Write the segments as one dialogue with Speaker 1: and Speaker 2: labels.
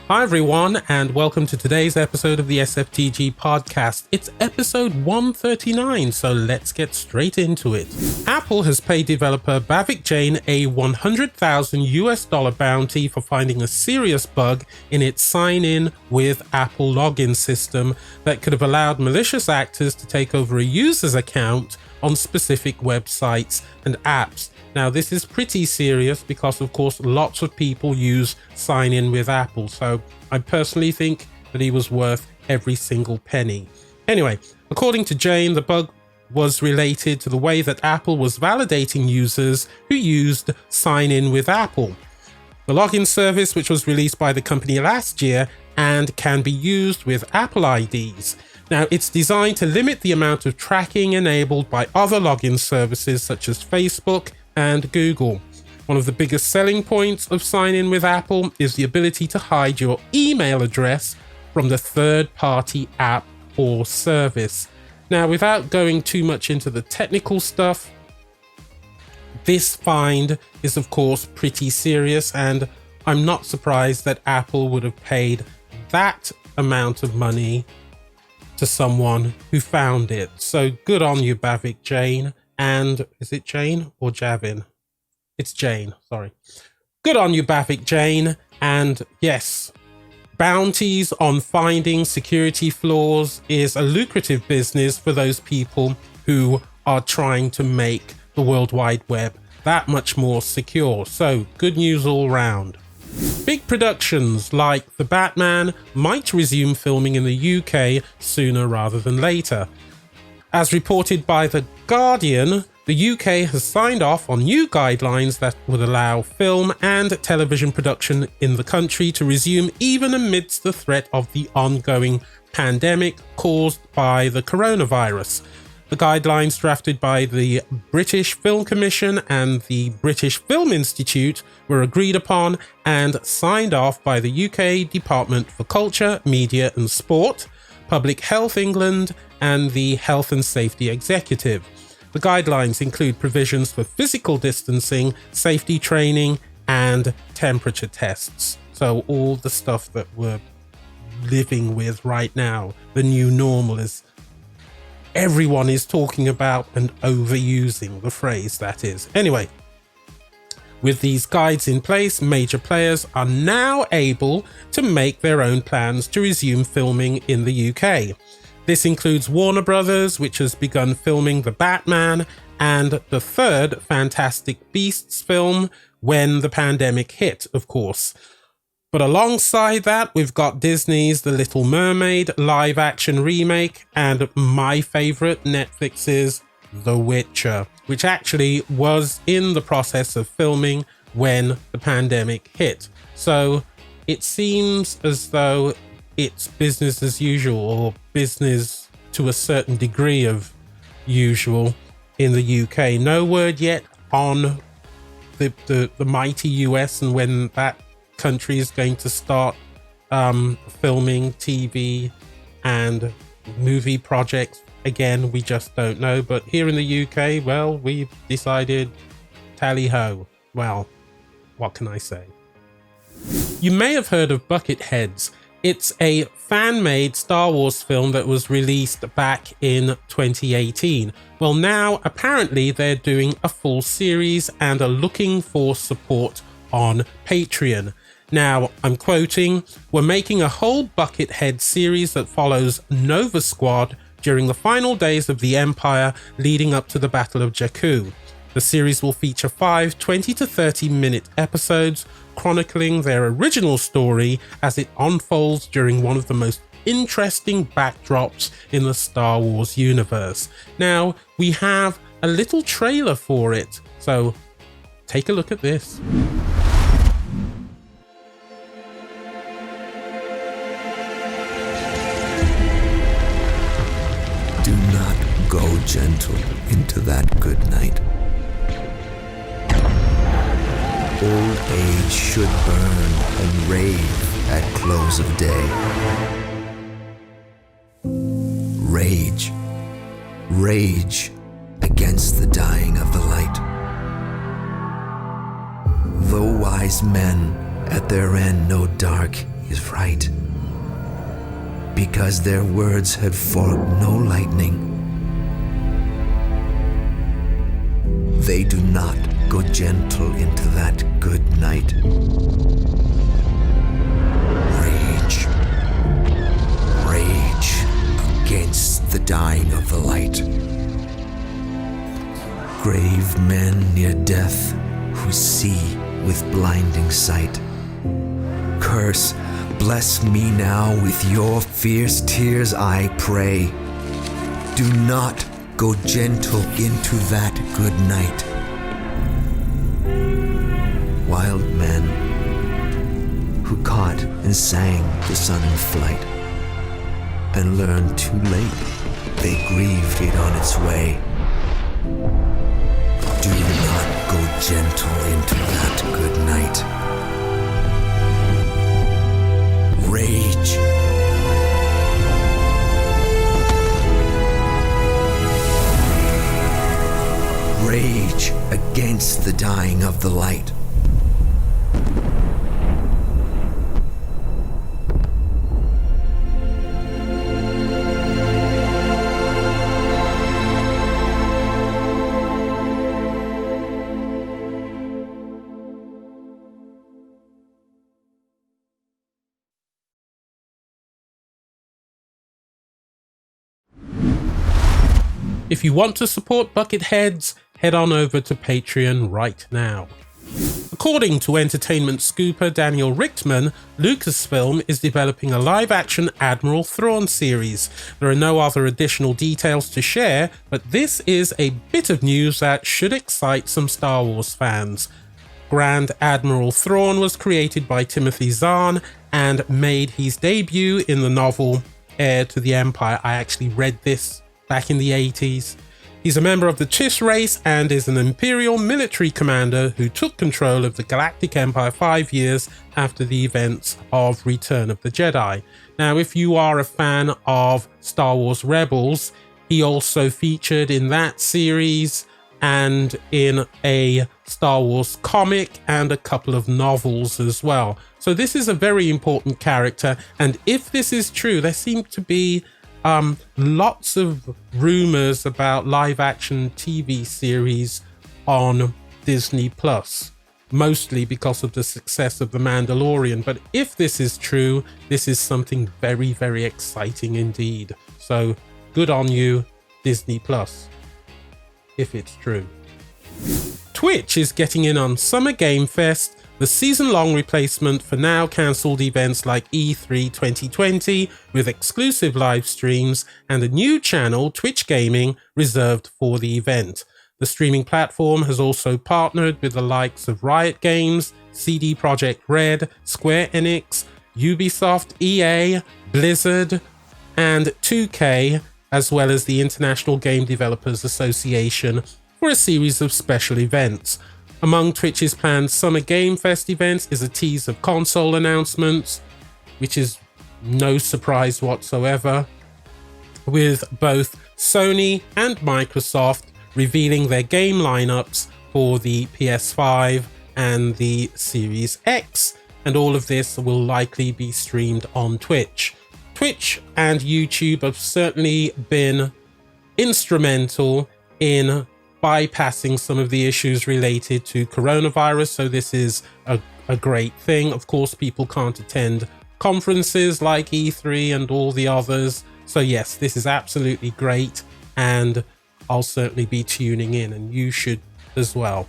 Speaker 1: Hi everyone, and welcome to today's episode of the SFTG podcast. It's episode 139, so let's get straight into it. Apple has paid developer Bhavik Jain a $100,000 bounty for finding a serious bug in its sign-in with Apple login system that could have allowed malicious actors to take over a user's account on specific websites and apps. Now, this is pretty serious because, of course, lots of people use sign-in with Apple, so I personally think that he was worth every single penny. Anyway, according to Jain, the bug was related to the way that Apple was validating users who used sign-in with Apple, the login service which was released by the company last year and can be used with Apple IDs. Now, it's designed to limit the amount of tracking enabled by other login services such as Facebook and Google. One of the biggest selling points of sign-in with Apple is the ability to hide your email address from the third-party app or service. Now, without going too much into the technical stuff, this find is of course pretty serious, and I'm not surprised that Apple would have paid that amount of money to someone who found it. So good on you, Bhavik Jain. And is it Jane or Javin? It's Jane, sorry. Good on you, Bhavik Jain. And yes, bounties on finding security flaws is a lucrative business for those people who are trying to make the World Wide Web that much more secure. So good news all round. Big productions like The Batman might resume filming in the UK sooner rather than later. As reported by The Guardian, the UK has signed off on new guidelines that would allow film and television production in the country to resume even amidst the threat of the ongoing pandemic caused by the coronavirus. The guidelines drafted by the British Film Commission and the British Film Institute were agreed upon and signed off by the UK Department for Culture, Media and Sport, Public Health England and the Health and Safety Executive. The guidelines include provisions for physical distancing, safety training and temperature tests. So all the stuff that we're living with right now, the new normal, is everyone is talking about and overusing the phrase, that is. Anyway, with these guides in place, major players are now able to make their own plans to resume filming in the UK. This includes Warner Brothers, which has begun filming The Batman and the third Fantastic Beasts film when the pandemic hit, of course. But alongside that, we've got Disney's The Little Mermaid live-action remake and my favourite, Netflix's The Witcher, which actually was in the process of filming when the pandemic hit. So it seems as though it's business as usual, or business to a certain degree of usual in the UK. No word yet on the mighty US and when that country is going to start filming TV and movie projects. Again, we just don't know. But here in the UK, well, we've decided tally-ho. Well, what can I say? You may have heard of Bucketheads. It's a fan-made Star Wars film that was released back in 2018. Well, now apparently they're doing a full series and are looking for support on Patreon. Now, I'm quoting, "We're making a whole Buckethead series that follows Nova Squad during the final days of the Empire leading up to the Battle of Jakku. The series will feature 5 20 to 30 minute episodes chronicling their original story as it unfolds during one of the most interesting backdrops in the Star Wars universe." Now, we have a little trailer for it, so take a look at this.
Speaker 2: Do not go gentle into that good night. Old age should burn and rave at close of day. Rage, rage against the dying of the light. Though wise men at their end know dark is right. Because their words had forked no lightning, they do not go gentle into that good night. Rage against the dying of the light. Grave men near death who see with blinding sight. Curse, bless me now with your fierce tears, I pray. Do not go gentle into that good night. Wild men who caught and sang the sun in flight, and learned too late they grieved it on its way. Do not go gentle into that good night. Rage. Rage against the dying of the light.
Speaker 1: If you want to support Bucketheads, head on over to Patreon right now. According to entertainment scooper Daniel Richtman, Lucasfilm is developing a live-action Admiral Thrawn series. There are no other additional details to share, but this is a bit of news that should excite some Star Wars fans. Grand Admiral Thrawn was created by Timothy Zahn and made his debut in the novel Heir to the Empire. I actually read this back in the 80s. He's a member of the Chiss race and is an Imperial military commander who took control of the Galactic Empire 5 years after the events of Return of the Jedi. Now, if you are a fan of Star Wars Rebels, he also featured in that series and in a Star Wars comic and a couple of novels as well. So this is a very important character, and if this is true, there seem to be lots of rumors about live-action TV series on Disney Plus, mostly because of the success of The Mandalorian. But if this is true, this is something very, very exciting indeed. So good on you, Disney Plus, if it's true. Twitch is getting in on Summer Game Fest, the season-long replacement for now cancelled events like E3 2020, with exclusive live streams and a new channel, Twitch Gaming, reserved for the event. The streaming platform has also partnered with the likes of Riot Games, CD Projekt Red, Square Enix, Ubisoft, EA, Blizzard, and 2K, as well as the International Game Developers Association, for a series of special events. Among Twitch's planned Summer Game Fest events is a tease of console announcements, which is no surprise whatsoever, with both Sony and Microsoft revealing their game lineups for the PS5 and the Series X, and all of this will likely be streamed on Twitch. Twitch and YouTube have certainly been instrumental in bypassing some of the issues related to coronavirus, so this is a great thing. Of course, people can't attend conferences like E3 and all the others, so yes, this is absolutely great, and I'll certainly be tuning in, and you should as well.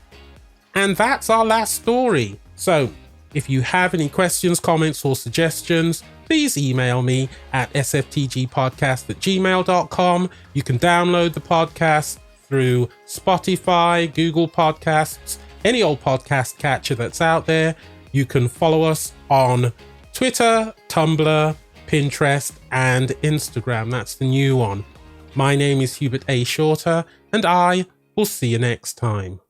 Speaker 1: And that's our last story. So if you have any questions, comments, or suggestions, please email me at sftgpodcast@gmail.com. You can download the podcast through Spotify, Google Podcasts, any old podcast catcher that's out there. You can follow us on Twitter, Tumblr, Pinterest, and Instagram. That's the new one. My name is Hubert A. Shorter, and I will see you next time.